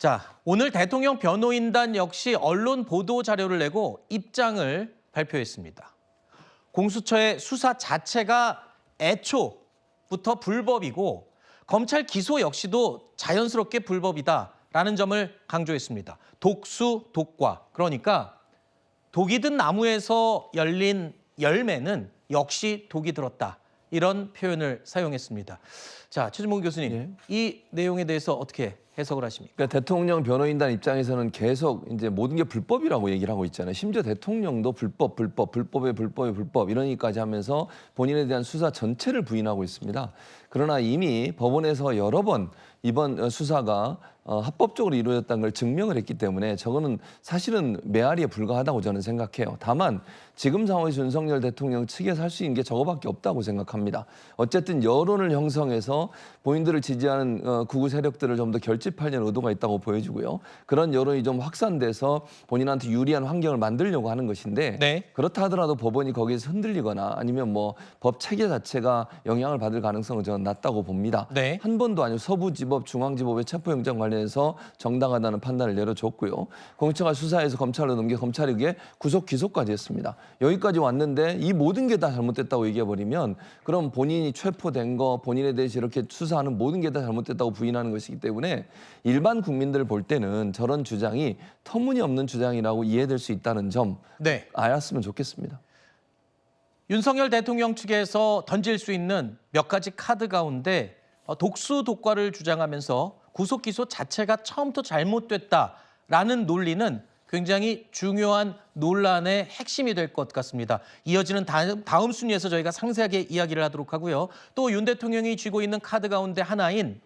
자, 오늘 대통령 변호인단 역시 언론 보도 자료를 내고 입장을 발표했습니다. 공수처의 수사 자체가 애초부터 불법이고 검찰 기소 역시도 자연스럽게 불법이다라는 점을 강조했습니다. 독수, 독과, 그러니까 독이 든 나무에서 열린 열매는 역시 독이 들었다. 이런 표현을 사용했습니다. 자, 최준봉 교수님, 예. 이 내용에 대해서 어떻게 해석을 하십니까? 그러니까 대통령 변호인단 입장에서는 계속 이제 모든 게 불법이라고 얘기를 하고 있잖아요. 심지어 대통령도 불법의 불법 이러니까지 하면서 본인에 대한 수사 전체를 부인하고 있습니다. 그러나 이미 법원에서 여러 번 이번 수사가 합법적으로 이루어졌다는 걸 증명을 했기 때문에 저거는 사실은 메아리에 불과하다고 저는 생각해요. 다만 지금 상황에서 윤석열 대통령 측에서 할 수 있는 게 저거밖에 없다고 생각합니다. 어쨌든 여론을 형성해서 본인들을 지지하는 극우 세력들을 좀 더 결집하려는 의도가 있다고 보여지고요. 그런 여론이 좀 확산돼서 본인한테 유리한 환경을 만들려고 하는 것인데 네. 그렇다 하더라도 법원이 거기에서 흔들리거나 아니면 뭐 법 체계 자체가 영향을 받을 가능성은 저는 낮다고 봅니다. 네. 한 번도 아니고 서부지법, 중앙지법의 체포영장 관련해서 정당하다는 판단을 내려줬고요. 공수처가 수사해서 검찰로 넘겨 검찰이 그게 구속 기소까지 했습니다. 여기까지 왔는데 이 모든 게 다 잘못됐다고 얘기해버리면 그럼 본인이 체포된 거, 본인에 대해서 이렇게 수사하는 모든 게 다 잘못됐다고 부인하는 것이기 때문에 일반 국민들 볼 때는 저런 주장이 터무니없는 주장이라고 이해될 수 있다는 점 네. 알았으면 좋겠습니다. 윤석열 대통령 측에서 던질 수 있는 몇 가지 카드 가운데 독수 독과를 주장하면서 구속 기소 자체가 처음부터 잘못됐다라는 논리는 굉장히 중요한 논란의 핵심이 될 것 같습니다. 이어지는 다음 순위에서 저희가 상세하게 이야기를 하도록 하고요. 또 윤 대통령이 쥐고 있는 카드 가운데 하나인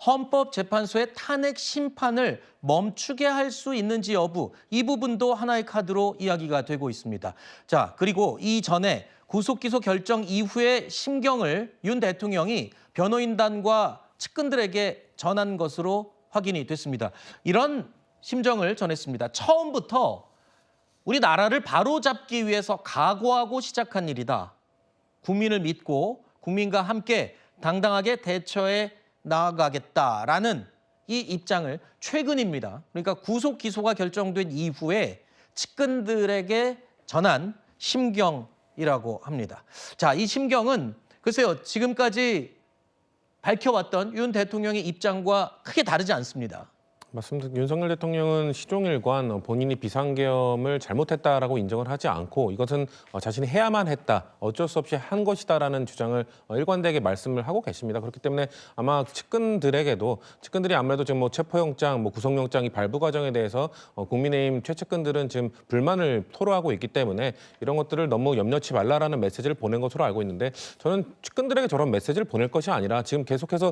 헌법재판소의 탄핵 심판을 멈추게 할 수 있는지 여부, 이 부분도 하나의 카드로 이야기가 되고 있습니다. 자, 그리고 이전에 구속기소 결정 이후의 심경을 윤 대통령이 변호인단과 측근들에게 전한 것으로 확인이 됐습니다. 이런 심정을 전했습니다. 처음부터 우리나라를 바로잡기 위해서 각오하고 시작한 일이다. 국민을 믿고 국민과 함께 당당하게 대처해 나아가겠다라는 이 입장을 최근입니다. 그러니까 구속 기소가 결정된 이후에 측근들에게 전한 심경이라고 합니다. 자, 이 심경은 글쎄요, 지금까지 밝혀왔던 윤 대통령의 입장과 크게 다르지 않습니다. 맞습니다. 윤석열 대통령은 시종일관 본인이 비상계엄을 잘못했다라고 인정을 하지 않고 이것은 자신이 해야만 했다, 어쩔 수 없이 한 것이다라는 주장을 일관되게 말씀을 하고 계십니다. 그렇기 때문에 아마 측근들이 아무래도 지금 뭐 체포영장, 구속영장 이 발부 과정에 대해서 국민의힘 최측근들은 지금 불만을 토로하고 있기 때문에 이런 것들을 너무 염려치 말라라는 메시지를 보낸 것으로 알고 있는데 저는 측근들에게 저런 메시지를 보낼 것이 아니라 지금 계속해서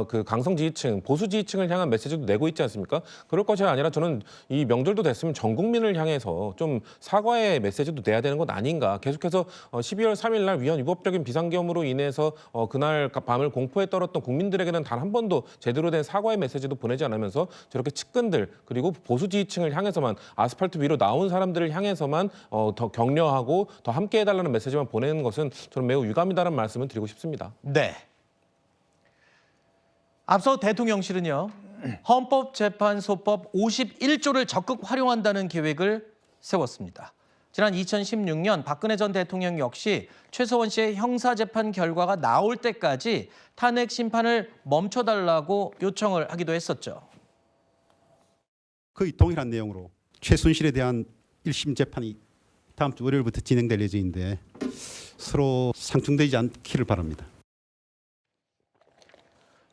그 강성 지지층, 보수 지지층을 향한 메시지도 내고 있지 않습니까? 그럴 것이 아니라 저는 이 명절도 됐으면 전 국민을 향해서 좀 사과의 메시지도 내야 되는 것 아닌가. 계속해서 12월 3일 날 위헌 위법적인 비상계엄으로 인해서 그날 밤을 공포에 떨었던 국민들에게는 단 한 번도 제대로 된 사과의 메시지도 보내지 않으면서 저렇게 측근들 그리고 보수 지지층을 향해서만 아스팔트 위로 나온 사람들을 향해서만 더 격려하고 더 함께 해달라는 메시지만 보내는 것은 저는 매우 유감이다라는 말씀을 드리고 싶습니다. 네. 앞서 대통령실은요, 헌법재판소법 51조를 적극 활용한다는 계획을 세웠습니다. 지난 2016년 박근혜 전 대통령 역시 최서원 씨의 형사재판 결과가 나올 때까지 탄핵 심판을 멈춰달라고 요청을 하기도 했었죠. 거의 동일한 내용으로 최순실에 대한 1심 재판이 다음 주 월요일부터 진행될 예정인데 서로 상충되지 않기를 바랍니다.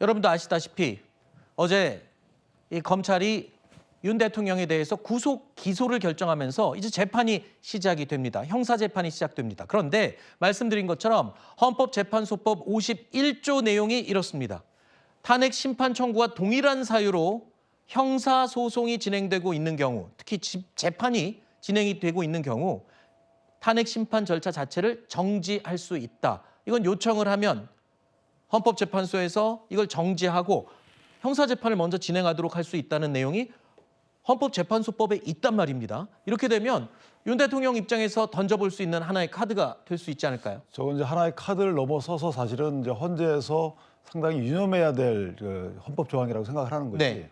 여러분도 아시다시피 어제 이 검찰이 윤 대통령에 대해서 구속 기소를 결정하면서 이제 재판이 시작이 됩니다. 형사 재판이 시작됩니다. 그런데 말씀드린 것처럼 헌법재판소법 51조 내용이 이렇습니다. 탄핵 심판 청구와 동일한 사유로 형사 소송이 진행되고 있는 경우, 특히 재판이 진행이 되고 있는 경우 탄핵 심판 절차 자체를 정지할 수 있다. 이건 요청을 하면 헌법재판소에서 이걸 정지하고 형사재판을 먼저 진행하도록 할 수 있다는 내용이 헌법재판소법에 있단 말입니다. 이렇게 되면 윤 대통령 입장에서 던져볼 수 있는 하나의 카드가 될 수 있지 않을까요? 저건 이제 하나의 카드를 넘어서서 사실은 이제 헌재에서 상당히 유념해야 될 그 헌법 조항이라고 생각을 하는 것이 네.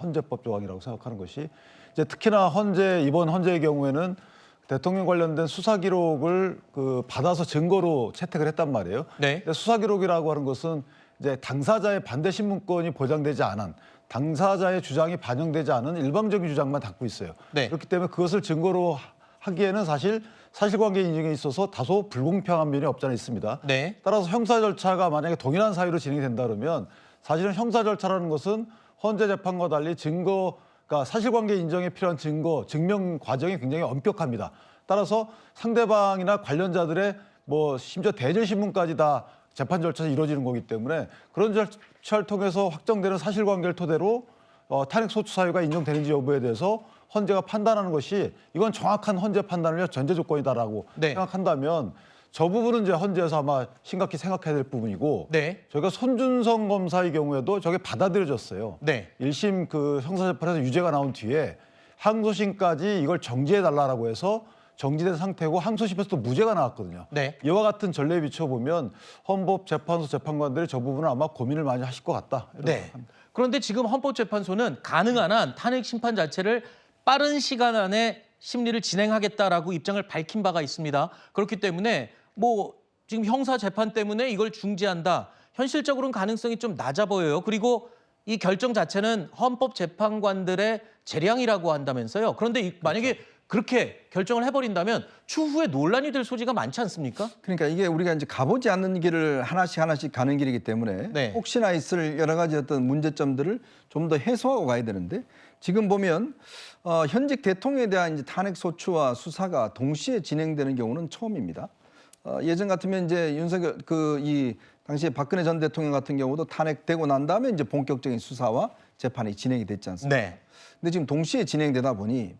헌재법 조항이라고 생각하는 것이 이제 특히나 이번 헌재의 경우에는 대통령 관련된 수사 기록을 그 받아서 증거로 채택을 했단 말이에요. 네. 근데 수사 기록이라고 하는 것은 이제 당사자의 반대 신문권이 보장되지 않은 당사자의 주장이 반영되지 않은 일방적인 주장만 담고 있어요. 네. 그렇기 때문에 그것을 증거로 하기에는 사실 사실관계 인정에 있어서 다소 불공평한 면이 없지 않아 있습니다. 네. 따라서 형사 절차가 만약에 동일한 사유로 진행이 된다 그러면 사실은 형사 절차라는 것은 헌재 재판과 달리 증거가 사실관계 인정에 필요한 증명 과정이 굉장히 엄격합니다. 따라서 상대방이나 관련자들의 뭐 심지어 대질 신문까지 다 재판 절차가 이루어지는 거기 때문에 그런 절차를 통해서 확정되는 사실관계를 토대로 탄핵 소추 사유가 인정되는지 여부에 대해서 헌재가 판단하는 것이 이건 정확한 헌재 판단을 위한 전제 조건이다라고 네. 생각한다면 저 부분은 이제 헌재에서 아마 심각히 생각해야 될 부분이고 네. 저희가 손준성 검사의 경우에도 저게 받아들여졌어요. 네. 1심 그 형사재판에서 유죄가 나온 뒤에 항소심까지 이걸 정지해달라고 해서 정지된 상태고 항소심에서 또 무죄가 나왔거든요. 네. 이와 같은 전례에 비춰보면 헌법재판소 재판관들이 저 부분은 아마 고민을 많이 하실 것 같다. 이런 네. 생각합니다. 그런데 지금 헌법재판소는 가능한 한 탄핵 심판 자체를 빠른 시간 안에 심리를 진행하겠다라고 입장을 밝힌 바가 있습니다. 그렇기 때문에 뭐 지금 형사 재판 때문에 이걸 중지한다. 현실적으로는 가능성이 좀 낮아 보여요. 그리고 이 결정 자체는 헌법재판관들의 재량이라고 한다면서요. 그런데 만약에 그렇게 결정을 해버린다면 추후에 논란이 될 소지가 많지 않습니까? 그러니까 이게 우리가 이제 가보지 않는 길을 하나씩 가는 길이기 때문에 네. 혹시나 있을 여러 가지 어떤 문제점들을 좀 더 해소하고 가야 되는데 지금 보면 현직 대통령에 대한 이제 탄핵 소추와 수사가 동시에 진행되는 경우는 처음입니다. 예전 같으면 이제 윤석열 이 당시에 박근혜 전 대통령 같은 경우도 탄핵되고 난 다음에 이제 본격적인 수사와 재판이 진행이 됐지 않습니까? 네. 근데 지금 동시에 진행되다 보니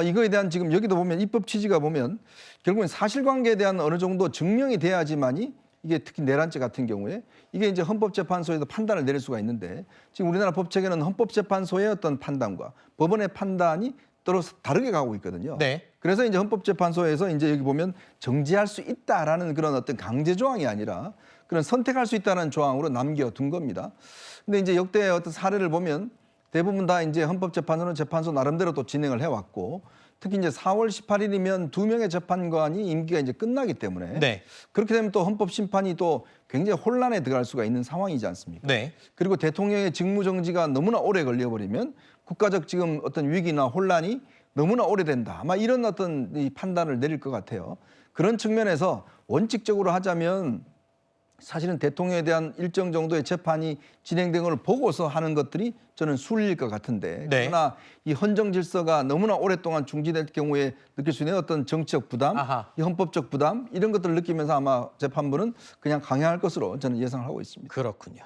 이거에 대한 지금 여기도 보면 입법 취지가 보면 결국은 사실관계에 대한 어느 정도 증명이 돼야지만이 이게 특히 내란죄 같은 경우에 이게 이제 헌법재판소에서 판단을 내릴 수가 있는데 지금 우리나라 법체계는 헌법재판소의 어떤 판단과 법원의 판단이 서로 다르게 가고 있거든요. 네. 그래서 이제 헌법재판소에서 이제 여기 보면 정지할 수 있다라는 그런 어떤 강제 조항이 아니라 그런 선택할 수 있다는 조항으로 남겨둔 겁니다. 근데 이제 역대 어떤 사례를 보면 대부분 다 이제 헌법재판소는 재판소 나름대로 또 진행을 해왔고 특히 이제 4월 18일이면 2명의 재판관이 임기가 이제 끝나기 때문에 네. 그렇게 되면 또 헌법심판이 또 굉장히 혼란에 들어갈 수가 있는 상황이지 않습니까? 네. 그리고 대통령의 직무정지가 너무나 오래 걸려버리면 국가적 지금 어떤 위기나 혼란이 너무나 오래된다. 아마 이런 어떤 이 판단을 내릴 것 같아요. 그런 측면에서 원칙적으로 하자면 사실은 대통령에 대한 일정 정도의 재판이 진행된 걸 보고서 하는 것들이 저는 순리일 것 같은데 네. 그러나 이 헌정 질서가 너무나 오랫동안 중지될 경우에 느낄 수 있는 어떤 정치적 부담, 아하. 이 헌법적 부담 이런 것들을 느끼면서 아마 재판부는 그냥 강행할 것으로 저는 예상을 하고 있습니다. 그렇군요.